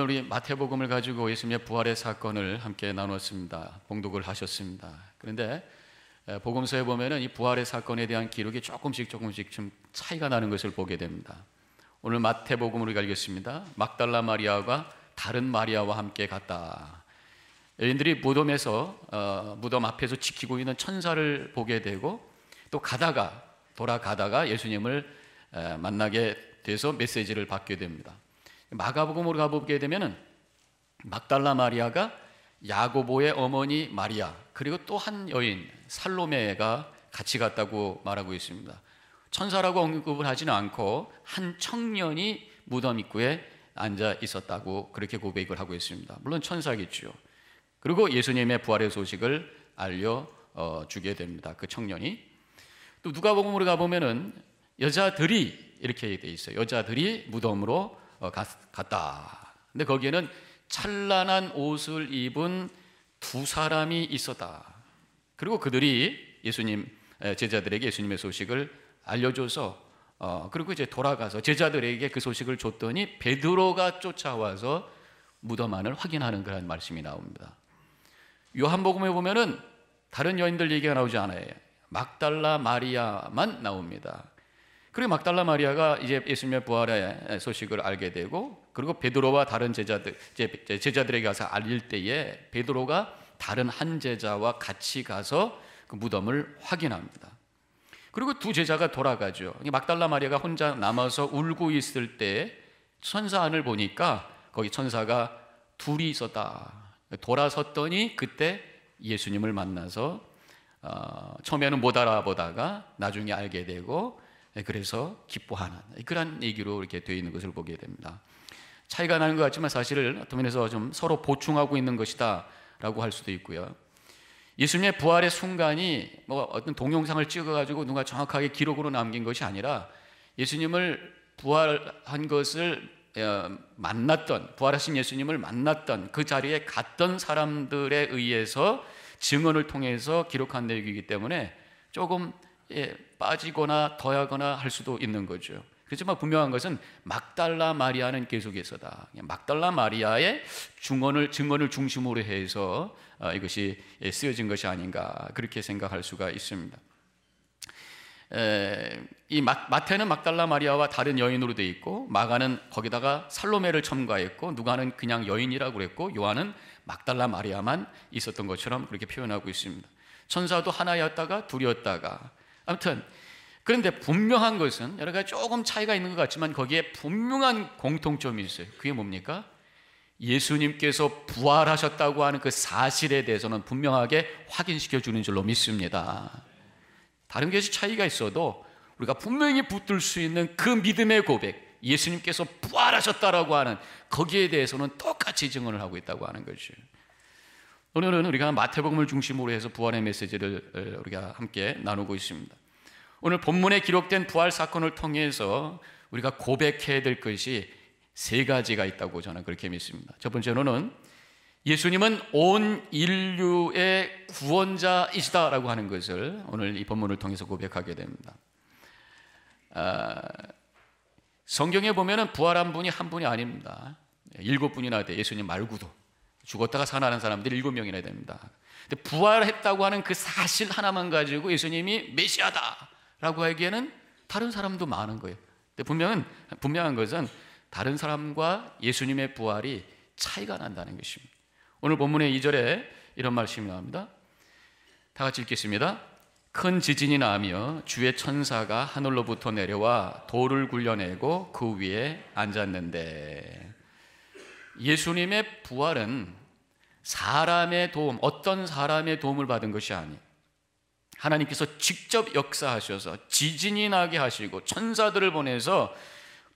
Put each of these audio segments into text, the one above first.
오늘 우리 마태복음을 가지고 예수님의 부활의 사건을 함께 나눴습니다. 봉독을 하셨습니다. 그런데 복음서에 보면은 이 부활의 사건에 대한 기록이 조금씩 좀 차이가 나는 것을 보게 됩니다. 오늘 마태복음을 우리가 읽겠습니다. 막달라 마리아가 다른 마리아와 함께 갔다. 여인들이 무덤에서 무덤 앞에서 지키고 있는 천사를 보게 되고 또 돌아가다가 예수님을 만나게 돼서 메시지를 받게 됩니다. 마가복음으로 가보게 되면은 막달라 마리아가 야고보의 어머니 마리아 그리고 또 한 여인 살로메가 같이 갔다고 말하고 있습니다. 천사라고 언급을 하지는 않고 한 청년이 무덤 입구에 앉아 있었다고 그렇게 고백을 하고 있습니다. 물론 천사겠죠. 그리고 예수님의 부활의 소식을 알려주게 됩니다. 그 청년이. 또 누가복음으로 가보면은 여자들이 이렇게 돼 있어요. 여자들이 무덤으로 갔다. 근데 거기에는 찬란한 옷을 입은 두 사람이 있었다. 그리고 그들이 제자들에게 예수님의 소식을 알려줘서 그리고 이제 돌아가서 제자들에게 그 소식을 줬더니 베드로가 쫓아와서 무덤 안을 확인하는 그런 말씀이 나옵니다. 요한복음에 보면은 다른 여인들 얘기가 나오지 않아요. 막달라 마리아만 나옵니다. 그리고 막달라 마리아가 이제 예수님의 부활의 소식을 알게 되고 그리고 베드로와 다른 제자들에게 가서 알릴 때에 베드로가 다른 한 제자와 같이 가서 그 무덤을 확인합니다. 그리고 두 제자가 돌아가죠. 막달라 마리아가 혼자 남아서 울고 있을 때 천사 안을 보니까 거기 천사가 둘이 있었다. 돌아섰더니 그때 예수님을 만나서 처음에는 못 알아보다가 나중에 알게 되고 그래서 기뻐하는 그런 얘기로 이렇게 되어 있는 것을 보게 됩니다. 차이가 나는 것 같지만 사실은 어떤 면에서 좀 서로 보충하고 있는 것이다 라고 할 수도 있고요. 예수님의 부활의 순간이 뭐 어떤 동영상을 찍어가지고 누가 정확하게 기록으로 남긴 것이 아니라 예수님을 부활한 것을 부활하신 예수님을 만났던 그 자리에 갔던 사람들에 의해서 증언을 통해서 기록한 내용이기 때문에 조금 빠지거나 더하거나 할 수도 있는 거죠. 그렇지만 분명한 것은 막달라 마리아는 계속해서다. 막달라 마리아의 증언을 중심으로 해서 이것이 쓰여진 것이 아닌가 그렇게 생각할 수가 있습니다. 이 마태는 막달라 마리아와 다른 여인으로 되어 있고 마가는 거기다가 살로메를 첨가했고 누가는 그냥 여인이라고 그랬고 요한은 막달라 마리아만 있었던 것처럼 그렇게 표현하고 있습니다. 천사도 하나였다가 둘이었다가 아무튼 그런데 분명한 것은 여러 가지 조금 차이가 있는 것 같지만 거기에 분명한 공통점이 있어요. 그게 뭡니까? 예수님께서 부활하셨다고 하는 그 사실에 대해서는 분명하게 확인시켜 주는 줄로 믿습니다. 다른 것이 차이가 있어도 우리가 분명히 붙들 수 있는 그 믿음의 고백, 예수님께서 부활하셨다라고 하는 거기에 대해서는 똑같이 증언을 하고 있다고 하는 거죠. 오늘은 우리가 마태복음을 중심으로 해서 부활의 메시지를 우리가 함께 나누고 있습니다. 오늘 본문에 기록된 부활 사건을 통해서 우리가 고백해야 될 것이 세 가지가 있다고 저는 그렇게 믿습니다. 첫 번째로는 예수님은 온 인류의 구원자이시다라고 하는 것을 오늘 이 본문을 통해서 고백하게 됩니다. 성경에 보면은 부활한 분이 한 분이 아닙니다. 7분이나 돼. 예수님 말고도 죽었다가 살아나는 사람들이 7명이나 됩니다. 근데 부활했다고 하는 그 사실 하나만 가지고 예수님이 메시아다라고 하기에는 다른 사람도 많은 거예요. 근데 분명한 것은 다른 사람과 예수님의 부활이 차이가 난다는 것입니다. 오늘 본문의 2절에 이런 말씀이 나옵니다. 다 같이 읽겠습니다. 큰 지진이 나며 주의 천사가 하늘로부터 내려와 돌을 굴려내고 그 위에 앉았는데, 예수님의 부활은 사람의 도움, 어떤 사람의 도움을 받은 것이 아니에요. 하나님께서 직접 역사하셔서 지진이 나게 하시고 천사들을 보내서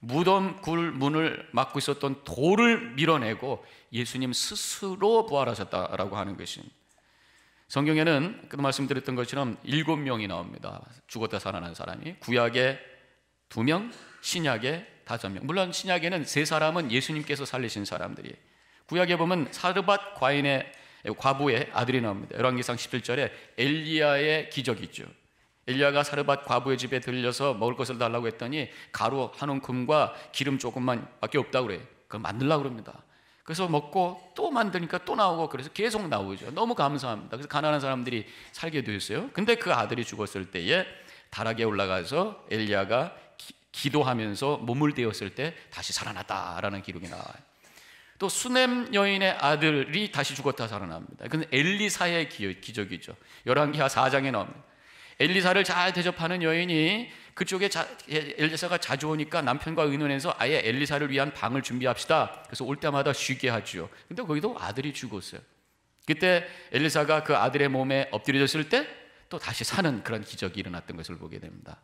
무덤 굴 문을 막고 있었던 돌을 밀어내고 예수님 스스로 부활하셨다라고 하는 것입니다. 성경에는 그 말씀드렸던 것처럼 7명이 나옵니다. 죽었다 살아난 사람이. 구약에 2명, 신약에 5명. 물론 신약에는 3사람은 예수님께서 살리신 사람들이에요. 구약에 보면 사르밧 과부의 아들이 나옵니다. 열왕기상 17절에 엘리야의 기적이 있죠. 엘리야가 사르밧 과부의 집에 들려서 먹을 것을 달라고 했더니 가루 한 움큼과 기름 조금만 밖에 없다고 그래요. 그걸 만들려고 그럽니다. 그래서 먹고 또 만드니까 또 나오고, 그래서 계속 나오죠. 너무 감사합니다. 그래서 가난한 사람들이 살게 되었어요. 근데 그 아들이 죽었을 때에 다락에 올라가서 엘리야가 기도하면서 몸을 대었을 때 다시 살아났다라는 기록이 나와요. 또 수넴 여인의 아들이 다시 죽었다 살아납니다. 그건 엘리사의 기적이죠. 열왕기하 4장에 나옵니다. 엘리사를 잘 대접하는 여인이 그쪽에 엘리사가 자주 오니까 남편과 의논해서 아예 엘리사를 위한 방을 준비합시다. 그래서 올 때마다 쉬게 하죠. 근데 거기도 아들이 죽었어요. 그때 엘리사가 그 아들의 몸에 엎드려졌을 때 또 다시 사는 그런 기적이 일어났던 것을 보게 됩니다.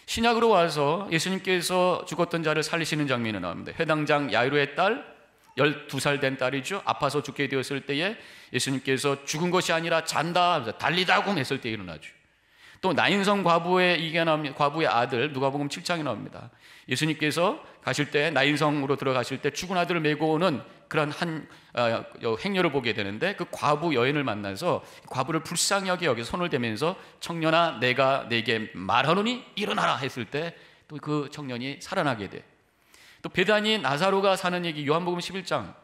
신약으로 와서 예수님께서 죽었던 자를 살리시는 장면이 나옵니다. 회당장 야이로의 딸, 12살 된 딸이죠. 아파서 죽게 되었을 때에 예수님께서 죽은 것이 아니라 잔다, 달리다고 했을 때 일어나죠. 또 나인성 과부의 아들, 누가복음 7장에 나옵니다. 예수님께서 가실 때, 나인성으로 들어가실 때 죽은 아들을 메고 오는 그런 한 행렬을 보게 되는데, 그 과부 여인을 만나서 과부를 불쌍히 여겨서 손을 대면서 청년아, 내가 네게 말하노니 일어나라 했을 때 또 그 청년이 살아나게 돼. 또 베다니 나사로가 사는 얘기, 요한복음 11장,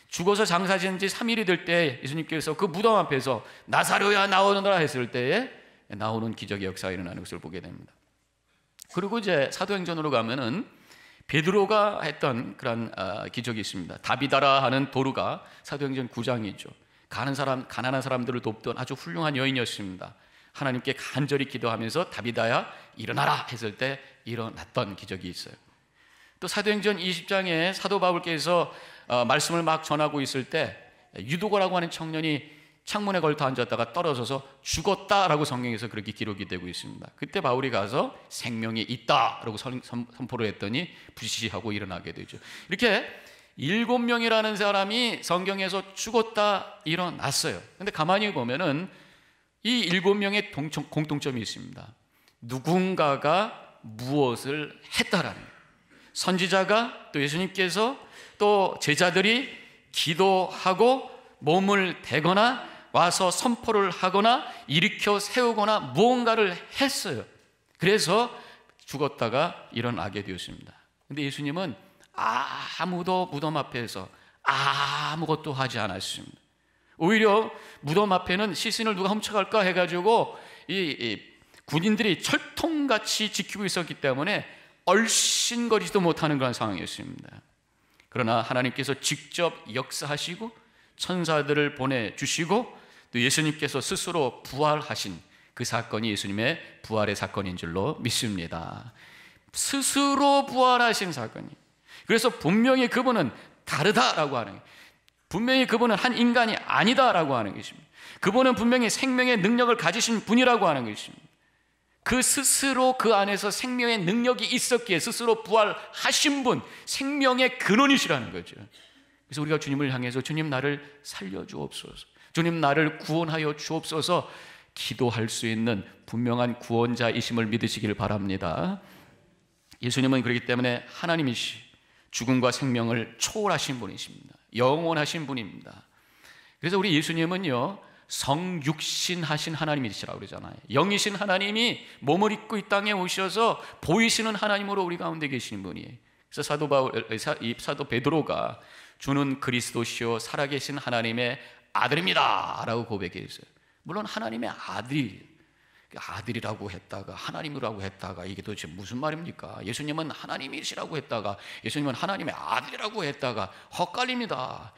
죽어서 장사 지은 지 3일이 될 때 예수님께서 그 무덤 앞에서 나사로야 나오너라 했을 때에 나오는 기적의 역사가 일어나는 것을 보게 됩니다. 그리고 이제 사도행전으로 가면은 베드로가 했던 그런 기적이 있습니다. 다비다라 하는 도루가 사도행전 9장이죠. 가난한 사람들을 돕던 아주 훌륭한 여인이었습니다. 하나님께 간절히 기도하면서 다비다야 일어나라 했을 때 일어났던 기적이 있어요. 또 사도행전 20장에 사도 바울께서 말씀을 막 전하고 있을 때 유도거라고 하는 청년이 창문에 걸터 앉았다가 떨어져서 죽었다라고 성경에서 그렇게 기록이 되고 있습니다. 그때 바울이 가서 생명이 있다라고 선포를 했더니 부시시하고 일어나게 되죠. 이렇게 7명이라는 사람이 성경에서 죽었다 일어났어요. 근데 가만히 보면은 이 7명의 공통점이 있습니다. 누군가가 무엇을 했다라는 거예요. 선지자가, 또 예수님께서, 또 제자들이 기도하고 몸을 대거나 와서 선포를 하거나 일으켜 세우거나 무언가를 했어요. 그래서 죽었다가 일어나게 되었습니다. 근데 예수님은 아무도 무덤 앞에서 아무것도 하지 않았습니다. 오히려 무덤 앞에는 시신을 누가 훔쳐갈까 해가지고 이 군인들이 철통같이 지키고 있었기 때문에 얼씬거리지도 못하는 그런 상황이었습니다. 그러나 하나님께서 직접 역사하시고 천사들을 보내주시고 또 예수님께서 스스로 부활하신 그 사건이 예수님의 부활의 사건인 줄로 믿습니다. 스스로 부활하신 사건이. 그래서 분명히 그분은 다르다라고 하는 거예요. 분명히 그분은 한 인간이 아니다라고 하는 것입니다. 그분은 분명히 생명의 능력을 가지신 분이라고 하는 것입니다. 그 스스로 그 안에서 생명의 능력이 있었기에 스스로 부활하신 분, 생명의 근원이시라는 거죠. 그래서 우리가 주님을 향해서 주님 나를 살려주옵소서, 주님 나를 구원하여 주옵소서 기도할 수 있는 분명한 구원자이심을 믿으시길 바랍니다. 예수님은 그렇기 때문에 하나님이시, 죽음과 생명을 초월하신 분이십니다. 영원하신 분입니다. 그래서 우리 예수님은요, 성육신하신 하나님이시라고 그러잖아요. 영이신 하나님이 몸을 입고 이 땅에 오셔서 보이시는 하나님으로 우리 가운데 계시는 분이에요. 그래서 사도 베드로가 주는 그리스도시요 살아계신 하나님의 아들입니다 라고 고백했어요. 물론 하나님의 아들이라고 했다가 하나님이라고 했다가 이게 도대체 무슨 말입니까? 예수님은 하나님이시라고 했다가 예수님은 하나님의 아들이라고 했다가 헛갈립니다.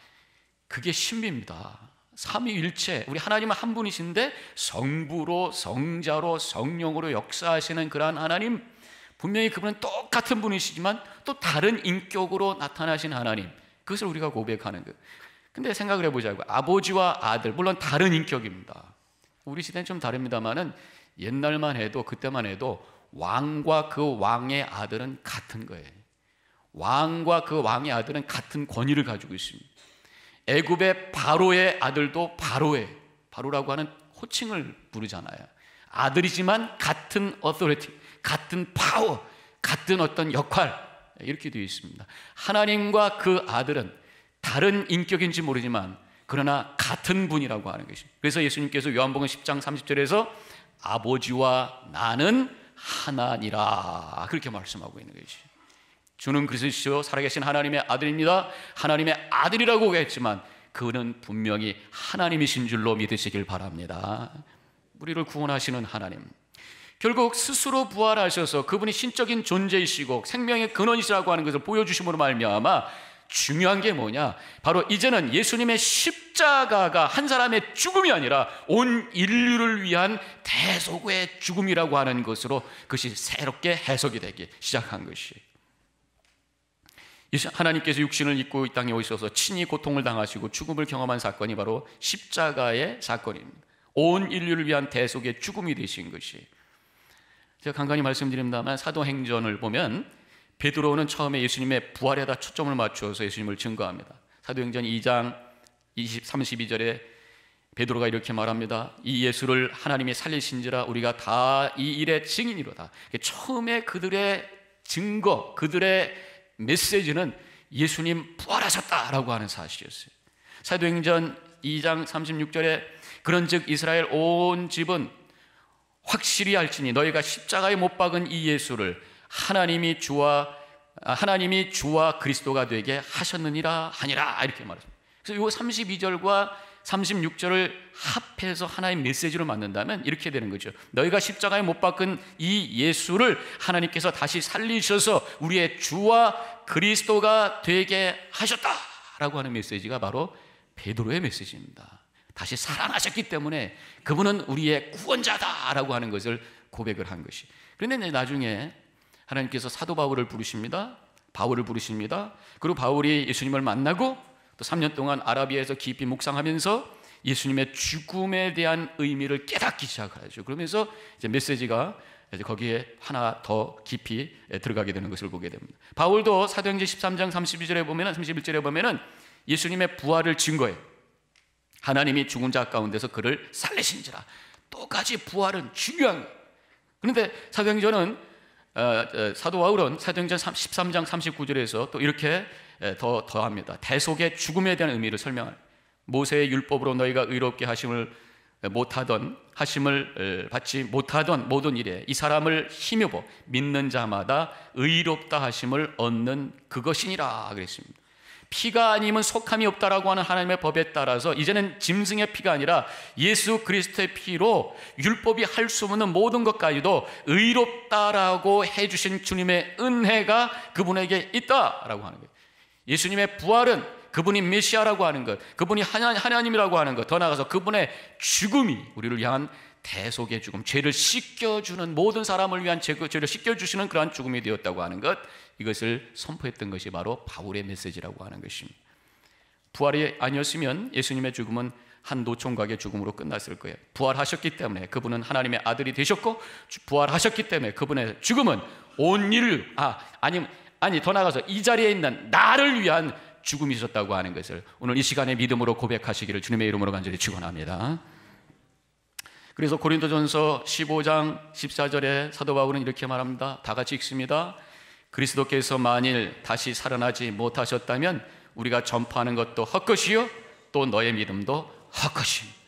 그게 신비입니다. 삼위일체, 우리 하나님은 한 분이신데 성부로 성자로 성령으로 역사하시는 그러한 하나님, 분명히 그분은 똑같은 분이시지만 또 다른 인격으로 나타나신 하나님, 그것을 우리가 고백하는 거예요. 근데 생각을 해보자고요. 아버지와 아들, 물론 다른 인격입니다. 우리 시대는 좀 다릅니다만은 옛날만 해도, 그때만 해도 왕과 그 왕의 아들은 같은 거예요. 왕과 그 왕의 아들은 같은 권위를 가지고 있습니다. 애굽의 바로의 아들도 바로라고 하는 호칭을 부르잖아요. 아들이지만 같은 authority, 같은 파워, 같은 어떤 역할, 이렇게 되어 있습니다. 하나님과 그 아들은 다른 인격인지 모르지만 그러나 같은 분이라고 하는 것입니다. 그래서 예수님께서 요한복음 10장 30절에서 아버지와 나는 하나니라 그렇게 말씀하고 있는 것이죠. 주는 그리스도시요 살아계신 하나님의 아들입니다. 하나님의 아들이라고 했지만 그는 분명히 하나님이신 줄로 믿으시길 바랍니다. 우리를 구원하시는 하나님, 결국 스스로 부활하셔서 그분이 신적인 존재이시고 생명의 근원이시라고 하는 것을 보여주심으로 말미암아 중요한 게 뭐냐, 바로 이제는 예수님의 십자가가 한 사람의 죽음이 아니라 온 인류를 위한 대속의 죽음이라고 하는 것으로 그것이 새롭게 해석이 되기 시작한 것이, 하나님께서 육신을 입고 이 땅에 오셔서 친히 고통을 당하시고 죽음을 경험한 사건이 바로 십자가의 사건입니다. 온 인류를 위한 대속의 죽음이 되신 것이, 제가 간간히 말씀드립니다만 사도행전을 보면 베드로는 처음에 예수님의 부활에다 초점을 맞추어서 예수님을 증거합니다. 사도행전 2장 32절에 베드로가 이렇게 말합니다. 이 예수를 하나님이 살리신지라 우리가 다 이 일의 증인이로다. 처음에 그들의 증거, 그들의 메시지는 예수님 부활하셨다라고 하는 사실이었어요. 사도행전 2장 36절에 그런즉 이스라엘 온 집은 확실히 알지니 너희가 십자가에 못 박은 이 예수를 하나님이 주와 그리스도가 되게 하셨느니라 하니라, 이렇게 말했습니다. 그래서 이 32절과 36절을 합해서 하나의 메시지로 만든다면 이렇게 되는 거죠. 너희가 십자가에 못 박은 이 예수를 하나님께서 다시 살리셔서 우리의 주와 그리스도가 되게 하셨다라고 하는 메시지가 바로 베드로의 메시지입니다. 다시 살아나셨기 때문에 그분은 우리의 구원자다라고 하는 것을 고백을 한 것이. 그런데 나중에 하나님께서 사도 바울을 부르십니다. 바울을 부르십니다. 그리고 바울이 예수님을 만나고 또 3년 동안 아라비아에서 깊이 묵상하면서 예수님의 죽음에 대한 의미를 깨닫기 시작하죠. 그러면서 이제 메시지가 이제 거기에 하나 더 깊이 들어가게 되는 것을 보게 됩니다. 바울도 사도행전 13장 31절에 보면은 예수님의 부활을 증거해요. 하나님이 죽은 자 가운데서 그를 살리신지라. 똑같이 부활은 중요한 거예요. 그런데 사도행전은 사도 바울은 사도행전 13장 39절에서 또 이렇게 더합니다. 대속의 죽음에 대한 의미를 설명합니다. 모세의 율법으로 너희가 의롭게 하심을 받지 못하던 모든 일에 이 사람을 힘입어 믿는 자마다 의롭다 하심을 얻는 그것이니라 그랬습니다. 피가 아니면 속함이 없다라고 하는 하나님의 법에 따라서 이제는 짐승의 피가 아니라 예수 그리스도의 피로 율법이 할 수 없는 모든 것까지도 의롭다라고 해주신 주님의 은혜가 그분에게 있다라고 하는 거예요. 예수님의 부활은 그분이 메시아라고 하는 것, 그분이 하나님이라고 하는 것, 더 나아가서 그분의 죽음이 우리를 향한 대속의 죽음, 죄를 씻겨주는, 모든 사람을 위한 죄를 씻겨주시는 그러한 죽음이 되었다고 하는 것, 이것을 선포했던 것이 바로 바울의 메시지라고 하는 것입니다. 부활이 아니었으면 예수님의 죽음은 한 노총각의 죽음으로 끝났을 거예요. 부활하셨기 때문에 그분은 하나님의 아들이 되셨고, 부활하셨기 때문에 그분의 죽음은 온 인류, 더 나아가서 이 자리에 있는 나를 위한 죽음이셨다고 하는 것을 오늘 이 시간에 믿음으로 고백하시기를 주님의 이름으로 간절히 축원합니다. 그래서 고린도전서 15장 14절에 사도 바울은 이렇게 말합니다. 다 같이 읽습니다. 그리스도께서 만일 다시 살아나지 못하셨다면 우리가 전파하는 것도 헛것이요 또 너의 믿음도 헛것이요.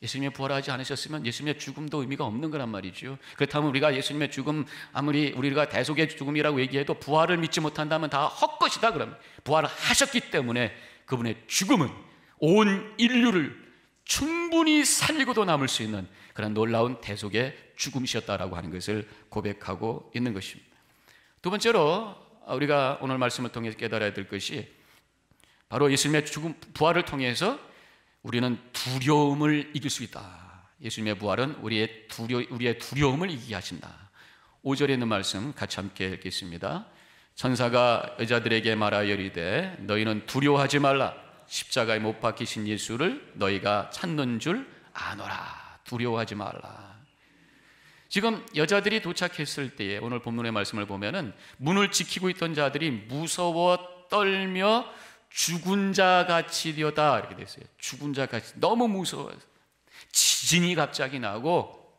예수님이 부활하지 않으셨으면 예수님의 죽음도 의미가 없는 거란 말이죠. 그렇다면 우리가 예수님의 죽음, 아무리 우리가 대속의 죽음이라고 얘기해도 부활을 믿지 못한다면 다 헛것이다 그럽니다. 부활을 하셨기 때문에 그분의 죽음은 온 인류를 충분히 살리고도 남을 수 있는 그런 놀라운 대속의 죽음이셨다라고 하는 것을 고백하고 있는 것입니다. 두 번째로 우리가 오늘 말씀을 통해서 깨달아야 될 것이 바로 예수님의 죽음, 부활을 통해서 우리는 두려움을 이길 수 있다. 예수님의 부활은 우리의 두려움을 이기게 하신다. 5절에 있는 말씀 같이 함께 읽겠습니다. 천사가 여자들에게 말하여 이르되 너희는 두려워하지 말라. 십자가에 못 박히신 예수를 너희가 찾는 줄 아노라. 두려워하지 말라. 지금 여자들이 도착했을 때에 오늘 본문의 말씀을 보면은 문을 지키고 있던 자들이 무서워 떨며 죽은 자 같이 되었다 이렇게 됐어요. 죽은 자 같이, 너무 무서워서 지진이 갑자기 나고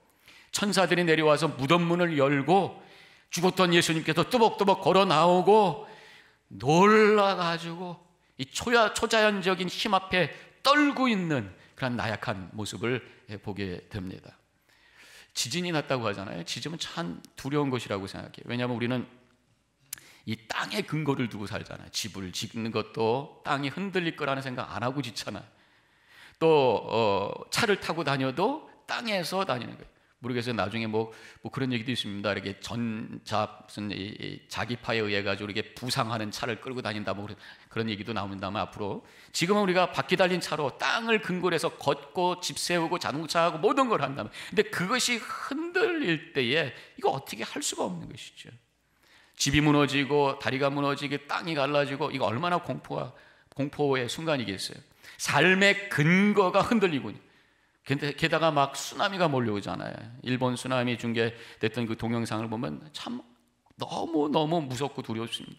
천사들이 내려와서 무덤 문을 열고 죽었던 예수님께서 또박또박 걸어 나오고 놀라가지고 이 초자연적인 힘 앞에 떨고 있는 그런 나약한 모습을 보게 됩니다. 지진이 났다고 하잖아요. 지진은 참 두려운 것이라고 생각해요. 왜냐하면 우리는 이 땅에 근거를 두고 살잖아요. 집을 짓는 것도 땅이 흔들릴 거라는 생각 안 하고 짓잖아요. 또 차를 타고 다녀도 땅에서 다니는 거예요. 모르겠어요. 나중에 뭐 그런 얘기도 있습니다. 이렇게 무슨 자기파에 의해 가지고 이렇게 부상하는 차를 끌고 다닌다, 뭐 그런 얘기도 나온다면 앞으로 지금은 우리가 바퀴 달린 차로 땅을 근거로 해서 걷고 집 세우고 자동차하고 모든 걸 한다면, 근데 그것이 흔들릴 때에 이거 어떻게 할 수가 없는 것이죠. 집이 무너지고 다리가 무너지고 땅이 갈라지고 이거 얼마나 공포의 순간이겠어요. 삶의 근거가 흔들리고, 게다가 막 쓰나미가 몰려오잖아요. 일본 쓰나미 중계됐던 그 동영상을 보면 참 너무너무 무섭고 두렵습니다.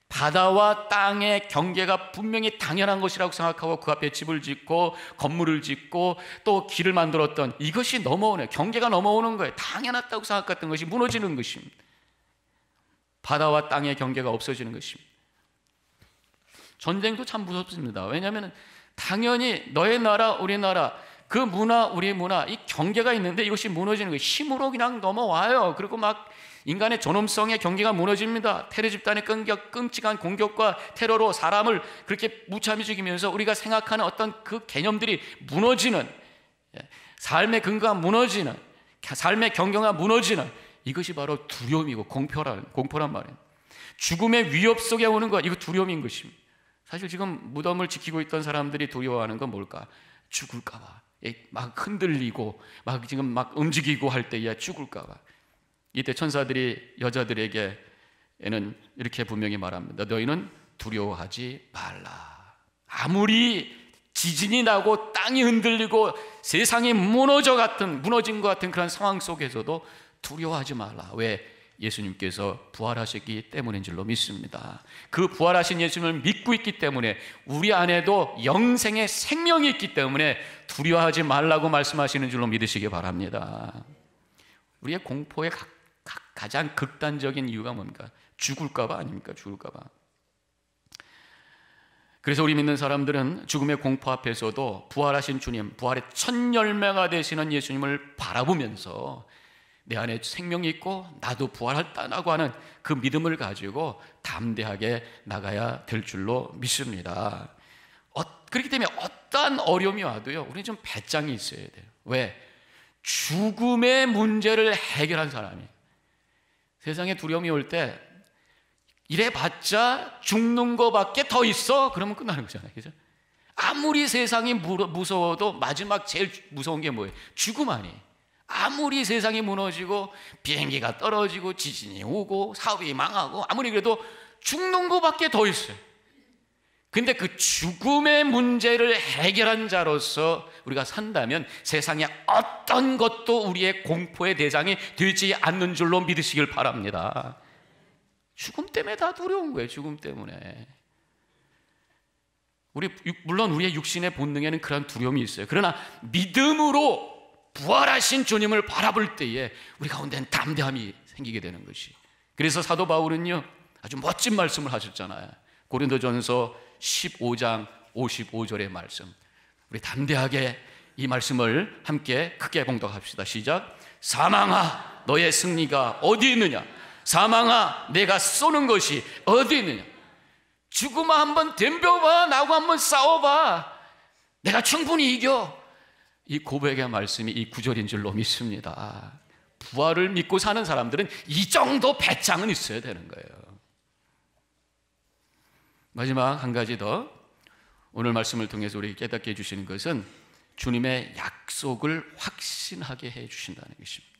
바다와 땅의 경계가 분명히 당연한 것이라고 생각하고 그 앞에 집을 짓고 건물을 짓고 또 길을 만들었던 이것이 넘어오네, 경계가 넘어오는 거예요. 당연하다고 생각했던 것이 무너지는 것입니다. 바다와 땅의 경계가 없어지는 것입니다. 전쟁도 참 무섭습니다. 왜냐하면 당연히 너의 나라 우리 나라, 그 문화 우리 문화, 이 경계가 있는데 이것이 무너지는 거예요. 힘으로 그냥 넘어와요. 그리고 막 인간의 존엄성의 경계가 무너집니다. 테러 집단의 끔찍한 공격과 테러로 사람을 그렇게 무참히 죽이면서 우리가 생각하는 어떤 그 개념들이 무너지는, 삶의 근거가 무너지는, 삶의 경계가 무너지는, 이것이 바로 두려움이고 공포란 말이에요. 죽음의 위협 속에 오는 것, 이거 두려움인 것입니다. 사실 지금 무덤을 지키고 있던 사람들이 두려워하는 건 뭘까? 죽을까 봐. 막 흔들리고 막 지금 막 움직이고 할 때야 죽을까 봐. 이때 천사들이 여자들에게는 이렇게 분명히 말합니다. 너희는 두려워하지 말라. 아무리 지진이 나고 땅이 흔들리고 세상이 무너진 것 같은 그런 상황 속에서도 두려워하지 말라. 왜? 예수님께서 부활하셨기 때문인 줄로 믿습니다. 그 부활하신 예수님을 믿고 있기 때문에 우리 안에도 영생의 생명이 있기 때문에 두려워하지 말라고 말씀하시는 줄로 믿으시기 바랍니다. 우리의 공포의 가장 극단적인 이유가 뭡니까? 죽을까 봐 아닙니까? 죽을까 봐. 그래서 우리 믿는 사람들은 죽음의 공포 앞에서도 부활하신 주님, 부활의 첫 열매가 되시는 예수님을 바라보면서 내 안에 생명이 있고 나도 부활했다고 하는 그 믿음을 가지고 담대하게 나가야 될 줄로 믿습니다. 그렇기 때문에 어떠한 어려움이 와도요, 우리는 좀 배짱이 있어야 돼요. 왜? 죽음의 문제를 해결한 사람이. 세상에 두려움이 올 때 이래봤자 죽는 거밖에 더 있어? 그러면 끝나는 거잖아요. 그죠? 아무리 세상이 무서워도 마지막 제일 무서운 게 뭐예요? 죽음 아니에요. 아무리 세상이 무너지고 비행기가 떨어지고 지진이 오고 사업이 망하고 아무리 그래도 죽는 것밖에 더 있어요. 근데 그 죽음의 문제를 해결한 자로서 우리가 산다면 세상의 어떤 것도 우리의 공포의 대상이 되지 않는 줄로 믿으시길 바랍니다. 죽음 때문에 다 두려운 거예요. 죽음 때문에. 물론 우리의 육신의 본능에는 그런 두려움이 있어요. 그러나 믿음으로 부활하신 주님을 바라볼 때에 우리 가운데는 담대함이 생기게 되는 것이. 그래서 사도 바울은요, 아주 멋진 말씀을 하셨잖아요. 고린도전서 15장 55절의 말씀. 우리 담대하게 이 말씀을 함께 크게 봉독합시다. 시작. 사망아, 너의 승리가 어디 있느냐? 사망아, 내가 쏘는 것이 어디 있느냐? 죽음아, 한번 덤벼봐. 나하고 한번 싸워봐. 내가 충분히 이겨. 이 고백의 말씀이 이 구절인 줄로 믿습니다. 부활을 믿고 사는 사람들은 이 정도 배짱은 있어야 되는 거예요. 마지막 한 가지 더, 오늘 말씀을 통해서 우리에게 깨닫게 해주시는 것은 주님의 약속을 확신하게 해주신다는 것입니다.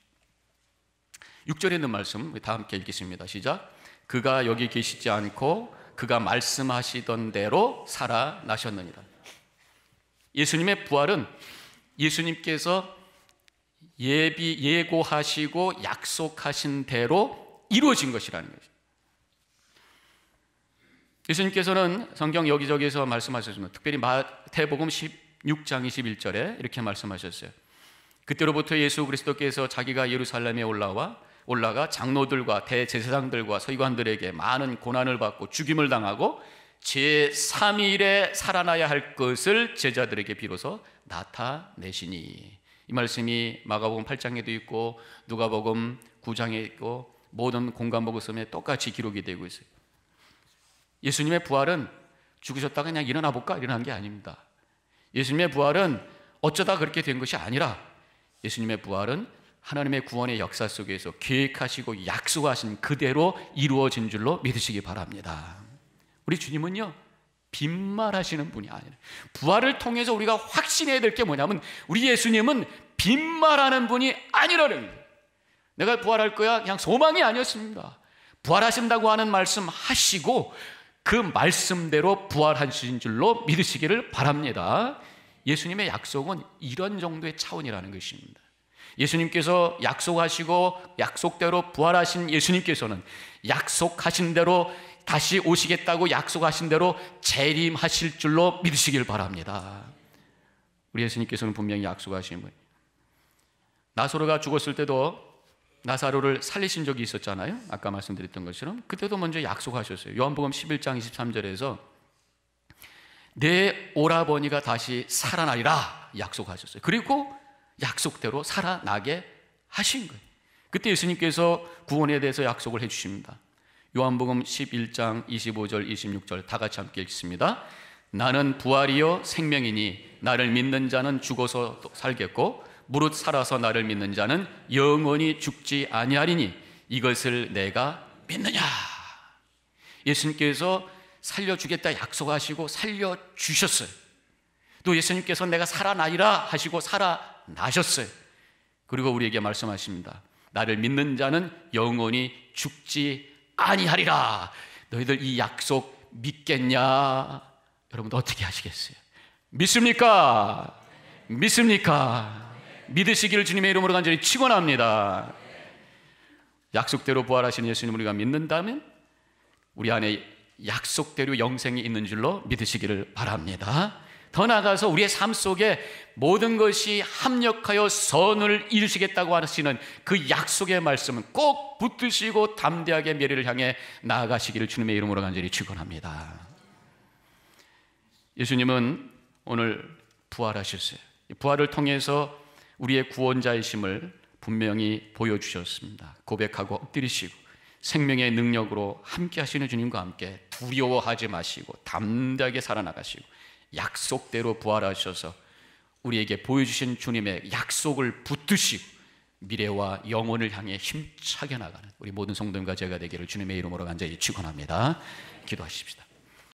6절에 있는 말씀 다 함께 읽겠습니다. 시작. 그가 여기 계시지 않고 그가 말씀하시던 대로 살아나셨느니라. 예수님의 부활은 예수님께서 예고하시고 약속하신 대로 이루어진 것이라는 것이죠. 예수님께서는 성경 여기저기서 말씀하셨습니다. 특별히 마태복음 16장 21절에 이렇게 말씀하셨어요. 그때로부터 예수 그리스도께서 자기가 예루살렘에 올라가 장로들과 대제사장들과 서기관들에게 많은 고난을 받고 죽임을 당하고 제3일에 살아나야 할 것을 제자들에게 비로소 나타내시니. 이 말씀이 마가복음 8장에도 있고 누가복음 9장에 있고 모든 공간 복음서에 똑같이 기록이 되고 있어요. 예수님의 부활은 죽으셨다가 그냥 일어나 볼까? 일어난 게 아닙니다. 예수님의 부활은 어쩌다 그렇게 된 것이 아니라 예수님의 부활은 하나님의 구원의 역사 속에서 계획하시고 약속하신 그대로 이루어진 줄로 믿으시기 바랍니다. 우리 주님은요, 빈말하시는 분이 아니라, 부활을 통해서 우리가 확신해야 될 게 뭐냐면 우리 예수님은 빈말하는 분이 아니라는 거예요. 내가 부활할 거야 그냥 소망이 아니었습니다. 부활하신다고 하는 말씀 하시고 그 말씀대로 부활하신 줄로 믿으시기를 바랍니다. 예수님의 약속은 이런 정도의 차원이라는 것입니다. 예수님께서 약속하시고 약속대로 부활하신 예수님께서는 약속하신 대로 다시 오시겠다고 약속하신 대로 재림하실 줄로 믿으시길 바랍니다. 우리 예수님께서는 분명히 약속하신 분이에요. 나사로가 죽었을 때도 나사로를 살리신 적이 있었잖아요. 아까 말씀드렸던 것처럼 그때도 먼저 약속하셨어요. 요한복음 11장 23절에서 내 오라버니가 다시 살아나리라 약속하셨어요. 그리고 약속대로 살아나게 하신 거예요. 그때 예수님께서 구원에 대해서 약속을 해주십니다. 요한복음 11장 25절 26절 다 같이 함께 읽습니다. 나는 부활이요 생명이니 나를 믿는 자는 죽어서 살겠고 무릇 살아서 나를 믿는 자는 영원히 죽지 아니하리니 이것을 내가 믿느냐. 예수님께서 살려주겠다 약속하시고 살려주셨어요. 또 예수님께서 내가 살아나리라 하시고 살아나셨어요. 그리고 우리에게 말씀하십니다. 나를 믿는 자는 영원히 죽지 아니하리라. 너희들 이 약속 믿겠냐? 여러분 어떻게 하시겠어요? 믿습니까? 믿습니까? 믿으시기를 주님의 이름으로 간절히 축원합니다. 약속대로 부활하신 예수님 우리가 믿는다면 우리 안에 약속대로 영생이 있는 줄로 믿으시기를 바랍니다. 더 나아가서 우리의 삶 속에 모든 것이 합력하여 선을 이루시겠다고 하시는 그 약속의 말씀은 꼭 붙드시고 담대하게 미래를 향해 나아가시기를 주님의 이름으로 간절히 축원합니다. 예수님은 오늘 부활하셨어요. 부활을 통해서 우리의 구원자이심을 분명히 보여주셨습니다. 고백하고 엎드리시고 생명의 능력으로 함께 하시는 주님과 함께 두려워하지 마시고 담대하게 살아나가시고 약속대로 부활하셔서 우리에게 보여주신 주님의 약속을 붙드시고 미래와 영혼을 향해 힘차게 나가는 우리 모든 성도님과 제가 되기를 주님의 이름으로 간절히 축원합니다. 기도하십시다.